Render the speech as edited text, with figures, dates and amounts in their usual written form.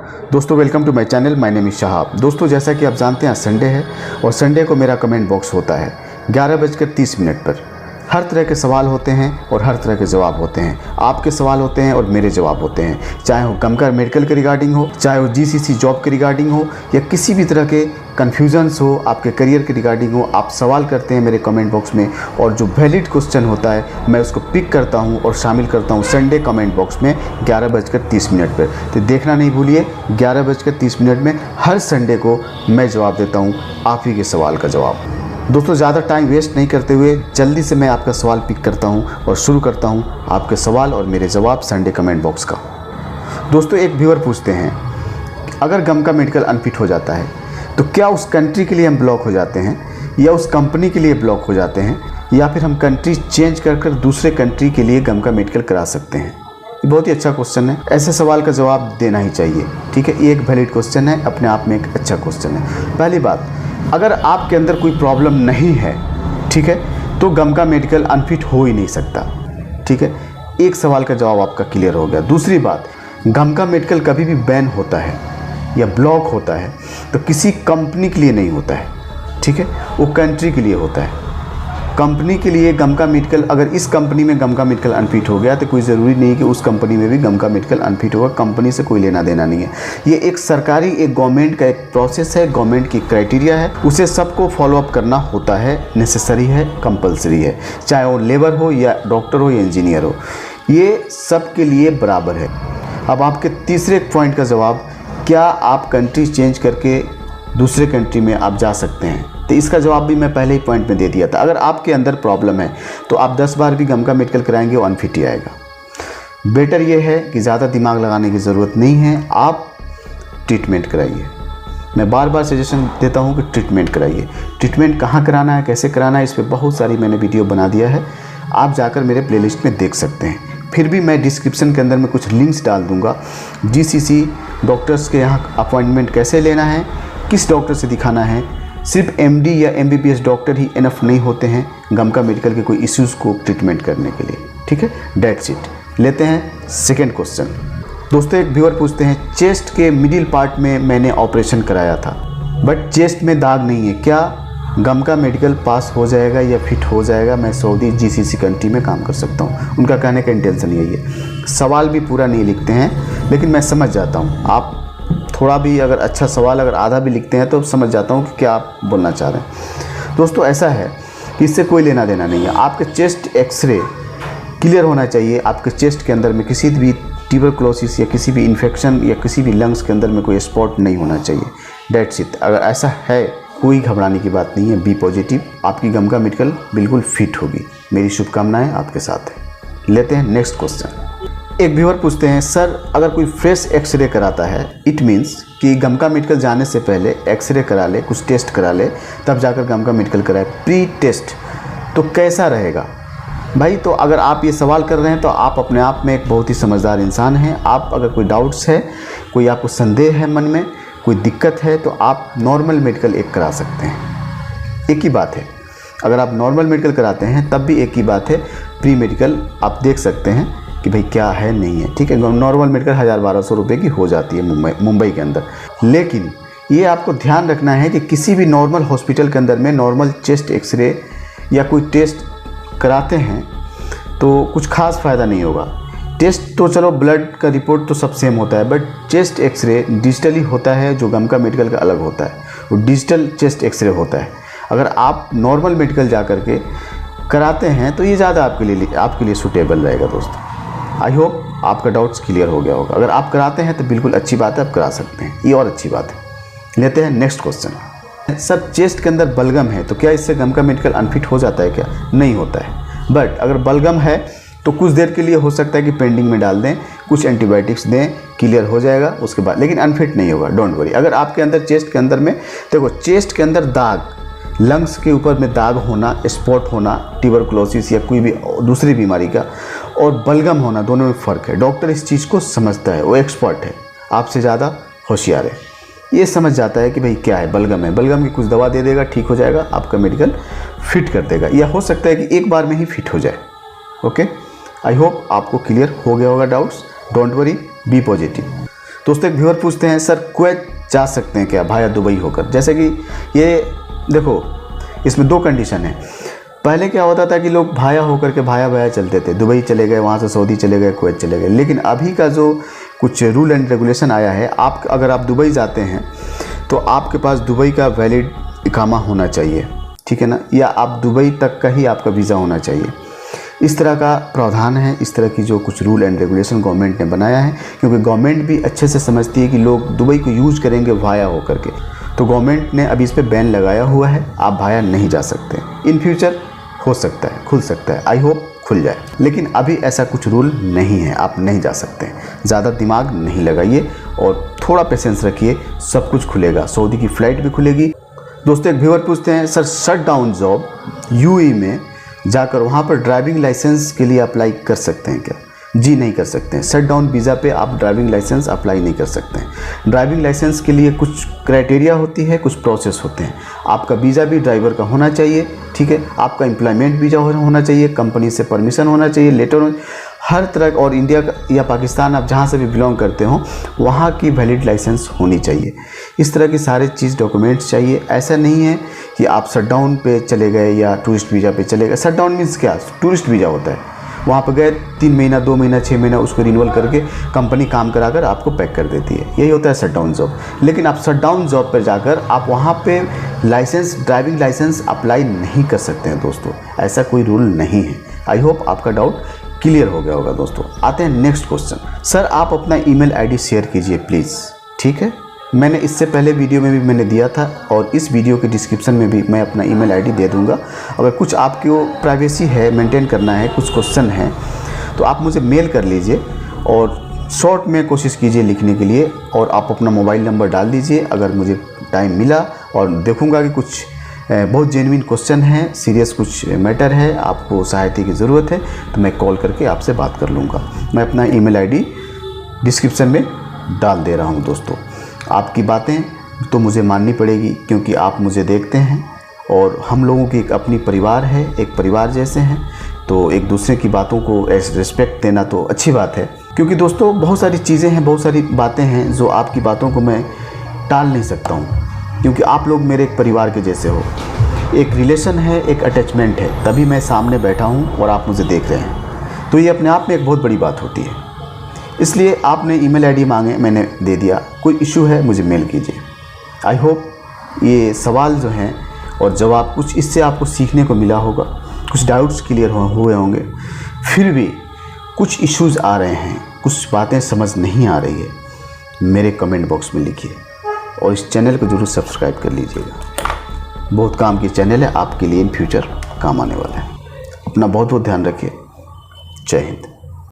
दोस्तों welcome to my channel, my name is Shahab. दोस्तों जैसा कि आप जानते हैं संडे है और संडे को मेरा कमेंट बॉक्स होता है 11:30 पर। हर तरह के सवाल होते हैं और हर तरह के जवाब होते हैं। आपके सवाल होते हैं और मेरे जवाब होते हैं, चाहे वो गमका मेडिकल के रिगार्डिंग हो, चाहे वो जीसीसी जॉब के रिगार्डिंग हो, या किसी भी तरह के कन्फ्यूजन्स हो, आपके करियर के रिगार्डिंग हो। आप सवाल करते हैं मेरे कमेंट बॉक्स में और जो वैलिड क्वेश्चन होता है मैं उसको पिक करता हूं और शामिल करता हूं संडे कमेंट बॉक्स में 11:30 पर। तो देखना नहीं भूलिए, 11:30 में हर संडे को मैं जवाब देता हूँ आप ही के सवाल का जवाब। दोस्तों ज़्यादा टाइम वेस्ट नहीं करते हुए जल्दी से मैं आपका सवाल पिक करता हूं और शुरू करता हूं आपके सवाल और मेरे जवाब संडे कमेंट बॉक्स का। दोस्तों एक व्यूअर पूछते हैं, अगर गमका मेडिकल अनफिट हो जाता है तो क्या उस कंट्री के लिए हम ब्लॉक हो जाते हैं, या उस कंपनी के लिए ब्लॉक हो जाते हैं, या फिर हम कंट्री चेंज कर दूसरे कंट्री के लिए गमका मेडिकल करा सकते हैं? ये बहुत ही अच्छा क्वेश्चन है। ऐसे सवाल का जवाब देना ही चाहिए, ठीक है। ये एक वैलिड क्वेश्चन है, अपने आप में एक अच्छा क्वेश्चन है। पहली बात, अगर आपके अंदर कोई प्रॉब्लम नहीं है, ठीक है, तो गमका मेडिकल अनफिट हो ही नहीं सकता, ठीक है। एक सवाल का जवाब आपका क्लियर हो गया। दूसरी बात, गमका मेडिकल कभी भी बैन होता है या ब्लॉक होता है तो किसी कंपनी के लिए नहीं होता है, ठीक है, वो कंट्री के लिए होता है। कंपनी के लिए गमका मेडिकल, अगर इस कंपनी में गमका मेडिकल अनफिट हो गया तो कोई ज़रूरी नहीं कि उस कंपनी में भी गमका मेडिकल अनफिट होगा। कंपनी से कोई लेना देना नहीं है। ये एक सरकारी, एक गवर्नमेंट का एक प्रोसेस है, गवर्नमेंट की क्राइटेरिया है, उसे सबको फॉलोअप करना होता है, नेसेसरी है, कंपलसरी है, चाहे वो लेबर हो या डॉक्टर हो या इंजीनियर हो, ये सब के लिए बराबर है। अब आपके तीसरे पॉइंट का जवाब, क्या आप कंट्री चेंज करके दूसरे कंट्री में आप जा सकते हैं, तो इसका जवाब भी मैं पहले ही पॉइंट में दे दिया था। अगर आपके अंदर प्रॉब्लम है तो आप 10 बार भी गमका मेडिकल कराएंगे वो अनफिट ही आएगा। बेटर ये है कि ज़्यादा दिमाग लगाने की ज़रूरत नहीं है, आप ट्रीटमेंट कराइए। मैं बार बार सजेशन देता हूँ कि ट्रीटमेंट कराइए। ट्रीटमेंट कहाँ कराना है, कैसे कराना है, इस पर बहुत सारी मैंने वीडियो बना दिया है, आप जाकर मेरे प्लेलिस्ट में देख सकते हैं। फिर भी मैं डिस्क्रिप्शन के अंदर में कुछ लिंक्स डाल दूँगा। जीसीसी डॉक्टर्स के यहाँ अपॉइंटमेंट कैसे लेना है, किस डॉक्टर से दिखाना है। सिर्फ एमडी या एमबीबीएस डॉक्टर ही इनफ नहीं होते हैं गमका मेडिकल के कोई इश्यूज़ को ट्रीटमेंट करने के लिए, ठीक है। That's it. लेते हैं सेकंड क्वेश्चन। दोस्तों एक व्यूअर पूछते हैं, चेस्ट के मिडिल पार्ट में मैंने ऑपरेशन कराया था बट चेस्ट में दाग नहीं है, क्या गमका मेडिकल पास हो जाएगा या फिट हो जाएगा? मैं सऊदी जीसीसी कंट्री में काम कर सकता हूँ। उनका कहने का इंटेंशन यही है। सवाल भी पूरा नहीं लिखते हैं लेकिन मैं समझ जाता हूँ। आप थोड़ा भी अगर अच्छा सवाल अगर आधा भी लिखते हैं तो समझ जाता हूँ कि क्या आप बोलना चाह रहे हैं। दोस्तों ऐसा है कि इससे कोई लेना देना नहीं है। आपके चेस्ट एक्सरे क्लियर होना चाहिए। आपके चेस्ट के अंदर में किसी भी ट्यूबरकुलोसिस या किसी भी इन्फेक्शन या किसी भी लंग्स के अंदर में कोई स्पॉट नहीं होना चाहिए। That's it. अगर ऐसा है, कोई घबराने की बात नहीं है, बी पॉजिटिव, आपकी गमका मेडिकल बिल्कुल फिट होगी। मेरी शुभकामनाएं आपके साथ है। लेते हैं नेक्स्ट क्वेश्चन। एक व्यूअर पूछते हैं, सर अगर कोई फ्रेश एक्सरे कराता है, इट मीन्स कि गमका मेडिकल जाने से पहले एक्सरे करा ले, कुछ टेस्ट करा ले, तब जाकर गमका मेडिकल कराए, प्री टेस्ट, तो कैसा रहेगा? भाई तो अगर आप ये सवाल कर रहे हैं तो आप अपने आप में एक बहुत ही समझदार इंसान हैं। आप अगर कोई डाउट्स है, कोई आपको संदेह है मन में, कोई दिक्कत है, तो आप नॉर्मल मेडिकल एक करा सकते हैं। एक ही बात है, अगर आप नॉर्मल मेडिकल कराते हैं तब भी एक ही बात है, प्री मेडिकल आप देख सकते हैं कि भाई क्या है नहीं है, ठीक है। नॉर्मल मेडिकल 1000-1200 रुपये की हो जाती है मुंबई के अंदर। लेकिन ये आपको ध्यान रखना है कि किसी भी नॉर्मल हॉस्पिटल के अंदर में नॉर्मल चेस्ट एक्सरे या कोई टेस्ट कराते हैं तो कुछ खास फ़ायदा नहीं होगा। टेस्ट तो चलो ब्लड का रिपोर्ट तो सब सेम होता है, बट चेस्ट एक्सरे डिजिटली होता है, जो गमका मेडिकल का अलग होता है, वो डिजिटल चेस्ट एक्सरे होता है। अगर आप नॉर्मल मेडिकल जा कर के कराते हैं तो ये ज़्यादा आपके लिए सूटेबल रहेगा। दोस्तों आई होप आपका डाउट्स क्लियर हो गया होगा। अगर आप कराते हैं तो बिल्कुल अच्छी बात है, आप करा सकते हैं, ये और अच्छी बात है। लेते हैं नेक्स्ट क्वेश्चन। सर चेस्ट के अंदर बलगम है तो क्या इससे गमका मेडिकल अनफिट हो जाता है? क्या नहीं होता है, बट अगर बलगम है तो कुछ देर के लिए हो सकता है कि पेंडिंग में डाल दें, कुछ एंटीबायोटिक्स दें, क्लियर हो जाएगा उसके बाद, लेकिन अनफिट नहीं होगा, डोंट वरी। अगर आपके अंदर चेस्ट के अंदर में देखो, चेस्ट के अंदर दाग, लंग्स के ऊपर में दाग होना, स्पॉट होना, ट्यूबरकुलोसिस या कोई भी दूसरी बीमारी का, और बलगम होना, दोनों में फ़र्क है। डॉक्टर इस चीज़ को समझता है, वो एक्सपर्ट है, आपसे ज़्यादा होशियार है, ये समझ जाता है कि भाई क्या है, बलगम है, बलगम की कुछ दवा दे देगा, ठीक हो जाएगा, आपका मेडिकल फिट कर देगा, या हो सकता है कि एक बार में ही फिट हो जाए। ओके, आई होप आपको क्लियर हो गया होगा doubts. Don't worry, be positive. दोस्तों एक व्यूअर पूछते हैं सर कुवैत जा सकते हैं क्या भाया दुबई होकर। जैसे कि ये देखो इसमें 2 कंडीशन है। पहले क्या होता था कि लोग भाया होकर के भाया चलते थे, दुबई चले गए, वहाँ से सऊदी चले गए, कुवैत चले गए। लेकिन अभी का जो कुछ रूल एंड रेगुलेशन आया है, आप अगर आप दुबई जाते हैं तो आपके पास दुबई का वैलिड इकामा होना चाहिए, ठीक है ना, या आप दुबई तक का ही आपका वीज़ा होना चाहिए। इस तरह का प्रावधान है, इस तरह की जो कुछ रूल एंड रेगुलेशन गवर्नमेंट ने बनाया है, क्योंकि गवर्नमेंट भी अच्छे से समझती है कि लोग दुबई को यूज़ करेंगे वाया होकर के। तो गवर्नमेंट ने अभी इस पर बैन लगाया हुआ है, आप वाया नहीं जा सकते। इन फ्यूचर हो सकता है, खुल सकता है, आई होप खुल जाए, लेकिन अभी ऐसा कुछ रूल नहीं है, आप नहीं जा सकते। ज़्यादा दिमाग नहीं लगाइए और थोड़ा पेशेंस रखिए, सब कुछ खुलेगा। सऊदी की फ़्लाइट भी खुलेगी। दोस्तों एक व्यूअर पूछते हैं sir shut down job UAE में जाकर वहाँ पर ड्राइविंग लाइसेंस के लिए अप्लाई कर सकते हैं क्या? जी नहीं कर सकते हैं। शट डाउन वीज़ा पे आप ड्राइविंग लाइसेंस अप्लाई नहीं कर सकते हैं। ड्राइविंग लाइसेंस के लिए कुछ क्राइटेरिया होती है, कुछ प्रोसेस होते हैं। आपका वीज़ा भी ड्राइवर का होना चाहिए, ठीक है, आपका एम्प्लॉयमेंट वीज़ा होना चाहिए, कंपनी से परमिशन होना चाहिए, लेटर, हर तरह। और इंडिया का या पाकिस्तान आप जहाँ से भी बिलोंग करते हो वहाँ की वैलिड लाइसेंस होनी चाहिए। इस तरह की सारी चीज़ डॉक्यूमेंट्स चाहिए। ऐसा नहीं है कि आप शट डाउन पे चले गए या टूरिस्ट वीज़ा पे चले गए। शट डाउन मीन्स क्या? टूरिस्ट वीज़ा होता है। वहाँ पर गए 3 महीना 2 महीना 6 महीना उसको रिन्यूअल करके कंपनी काम कराकर आपको पैक कर देती है, यही होता है शट डाउन जॉब। लेकिन आप शट डाउन जॉब पर जाकर आप वहाँ पे लाइसेंस, ड्राइविंग लाइसेंस अप्लाई नहीं कर सकते हैं दोस्तों, ऐसा कोई रूल नहीं है। आई होप आपका डाउट क्लियर हो गया होगा दोस्तों। आते हैं नेक्स्ट क्वेश्चन। सर आप अपना ईमेल आईडी शेयर कीजिए प्लीज़, ठीक है। मैंने इससे पहले वीडियो में भी मैंने दिया था और इस वीडियो के डिस्क्रिप्शन में भी मैं अपना ईमेल आईडी दे दूंगा। अगर कुछ आपको प्राइवेसी है, मेंटेन करना है, कुछ क्वेश्चन है तो आप मुझे मेल कर लीजिए और शॉर्ट में कोशिश कीजिए लिखने के लिए, और आप अपना मोबाइल नंबर डाल दीजिए। अगर मुझे टाइम मिला और देखूँगा कि कुछ बहुत जेन्युइन क्वेश्चन है, सीरियस कुछ मैटर है, आपको सहायता की ज़रूरत है, तो मैं कॉल करके आपसे बात कर लूँगा। मैं अपना ईमेल आईडी डिस्क्रिप्शन में डाल दे रहा हूँ दोस्तों। आपकी बातें तो मुझे माननी पड़ेगी क्योंकि आप मुझे देखते हैं और हम लोगों की एक अपनी परिवार है, एक परिवार जैसे हैं, तो एक दूसरे की बातों को रिस्पेक्ट देना तो अच्छी बात है। क्योंकि दोस्तों बहुत सारी चीज़ें हैं, बहुत सारी बातें हैं जो आपकी बातों को मैं टाल नहीं सकता हूँ, क्योंकि आप लोग मेरे एक परिवार के जैसे हो। एक रिलेशन है, एक अटैचमेंट है, तभी मैं सामने बैठा हूँ और आप मुझे देख रहे हैं, तो ये अपने आप में एक बहुत बड़ी बात होती है। इसलिए आपने ईमेल आईडी मांगे, मैंने दे दिया। कोई इशू है मुझे मेल कीजिए। आई होप ये सवाल जो हैं और जवाब कुछ इससे आपको सीखने को मिला होगा, कुछ डाउट्स क्लियर हुए होंगे। फिर भी कुछ इश्यूज़ आ रहे हैं, कुछ बातें समझ नहीं आ रही है, मेरे कमेंट बॉक्स में लिखिए और इस चैनल को ज़रूर सब्सक्राइब कर लीजिएगा। बहुत काम की चैनल है, आपके लिए इन फ्यूचर काम आने वाला है। अपना बहुत बहुत ध्यान रखिए। जय हिंद।